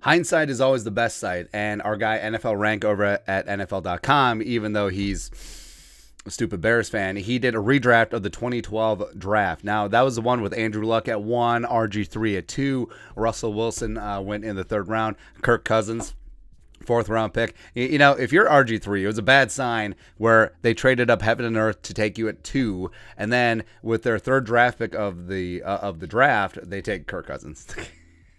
Hindsight is always the best site, and our guy NFL Rank over at NFL.com, even though he's a stupid Bears fan, he did a redraft of the 2012 draft. Now, that was the one with Andrew Luck at 1, RG3 at 2, Russell Wilson went in the 3rd round, Kirk Cousins, 4th round pick. You know, if you're RG3, it was a bad sign where they traded up heaven and earth to take you at 2, and then with their 3rd draft pick of the draft, they take Kirk Cousins.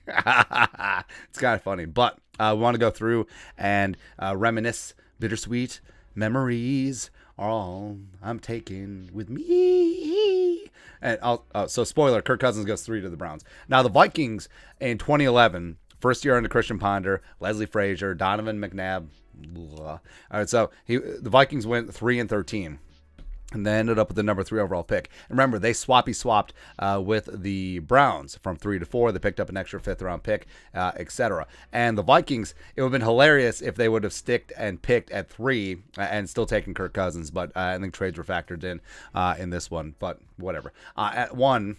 It's kind of funny, but we want to go through and reminisce. Bittersweet memories are all I'm taking with me. And so spoiler, Kirk Cousins goes 3 to the Browns. Now the Vikings in 2011, first year under Christian Ponder, Leslie Frazier, Donovan McNabb. All right, so the Vikings went 3-13. And they ended up with the number 3 overall pick. And remember, they swapped with the Browns from 3 to 4. They picked up an extra 5th round pick, etc. And the Vikings, it would have been hilarious if they would have sticked and picked at 3 and still taken Kirk Cousins. But I think trades were factored in this one. But whatever. At 1.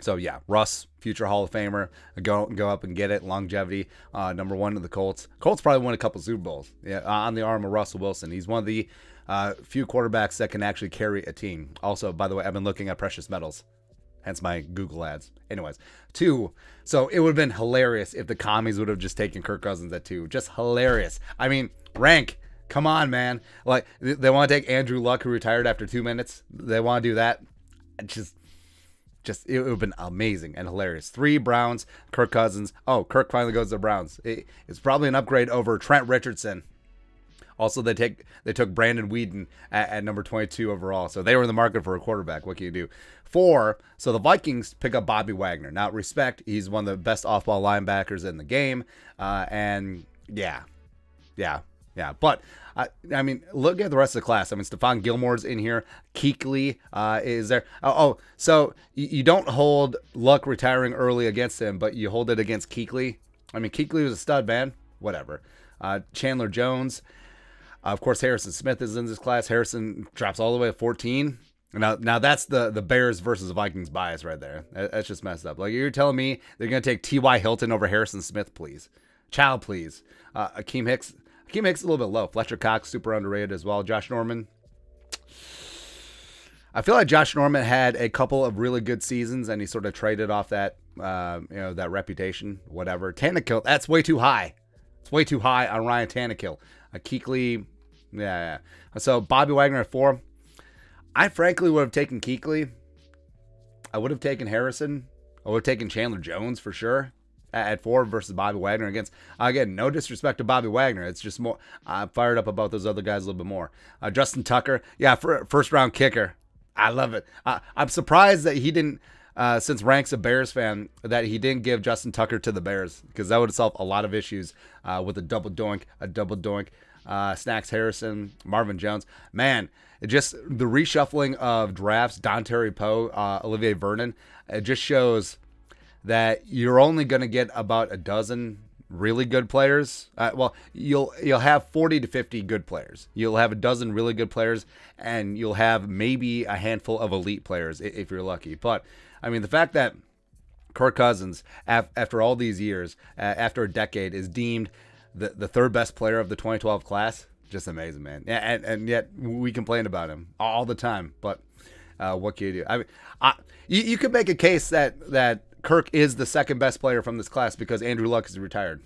So, yeah, Russ, future Hall of Famer, go up and get it. Longevity, number 1 to the Colts. Colts probably won a couple Super Bowls on the arm of Russell Wilson. He's one of the few quarterbacks that can actually carry a team. Also, by the way, I've been looking at precious metals, hence my Google ads. Anyways, 2. So it would have been hilarious if the commies would have just taken Kirk Cousins at 2. Just hilarious. I mean, Rank, come on, man. Like, they want to take Andrew Luck, who retired after 2 minutes. They want to do that. Just it would have been amazing and hilarious. 3 Browns, Kirk Cousins. Oh, Kirk finally goes to the Browns. It's probably an upgrade over Trent Richardson. Also, they took Brandon Weeden at number 22 overall. So they were in the market for a quarterback. What can you do? 4, so the Vikings pick up Bobby Wagner. Now, respect, he's one of the best off-ball linebackers in the game. And, yeah. But, I mean, look at the rest of the class. I mean, Stephon Gilmore's in here. Kuechly is there. So you don't hold Luck retiring early against him, but you hold it against Kuechly. I mean, Kuechly was a stud, man. Whatever. Chandler Jones. Of course, Harrison Smith is in this class. Harrison drops all the way to 14. Now that's the Bears versus Vikings bias right there. That's just messed up. Like, you're telling me they're going to take T.Y. Hilton over Harrison Smith, please. Child, please. Akeem Hicks. Akeem Hicks is a little bit low. Fletcher Cox, super underrated as well. Josh Norman. I feel like Josh Norman had a couple of really good seasons, and he sort of traded off that, that reputation, whatever. Tannehill, that's way too high. It's way too high on Ryan Tannehill. Kuechly, yeah. So Bobby Wagner at 4. I frankly would have taken Kuechly. I would have taken Harrison. I would have taken Chandler Jones for sure at 4 versus Bobby Wagner. Again, no disrespect to Bobby Wagner. It's just more, I'm fired up about those other guys a little bit more. Justin Tucker, yeah, for first round kicker. I love it. I'm surprised that he didn't, since Rank's a Bears fan, that he didn't give Justin Tucker to the Bears, because that would have solved a lot of issues with a double doink. Snacks Harrison, Marvin Jones. Man, just the reshuffling of drafts, Don Terry Poe, Olivier Vernon, it just shows that you're only going to get about a dozen really good players. Well, you'll have 40 to 50 good players. You'll have a dozen really good players, and you'll have maybe a handful of elite players if you're lucky. But I mean, the fact that Kirk Cousins, after all these years, after a decade, is deemed the 3rd best player of the 2012 class, just amazing, man. And yet we complain about him all the time. But what can you do? I mean, you could make a case that Kirk is the 2nd best player from this class because Andrew Luck is retired.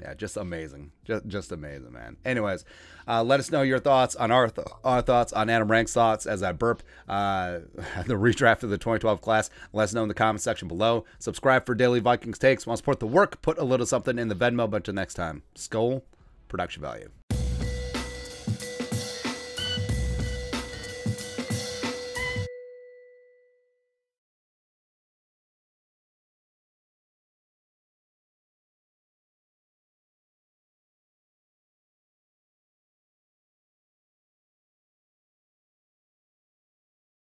Yeah, just amazing. Just amazing, man. Anyways, let us know your thoughts on our thoughts on Adam Rank's thoughts as I burp the redraft of the 2012 class. Let us know in the comment section below. Subscribe for daily Vikings takes. Want to support the work? Put a little something in the Venmo. But until next time, Skull Production Value.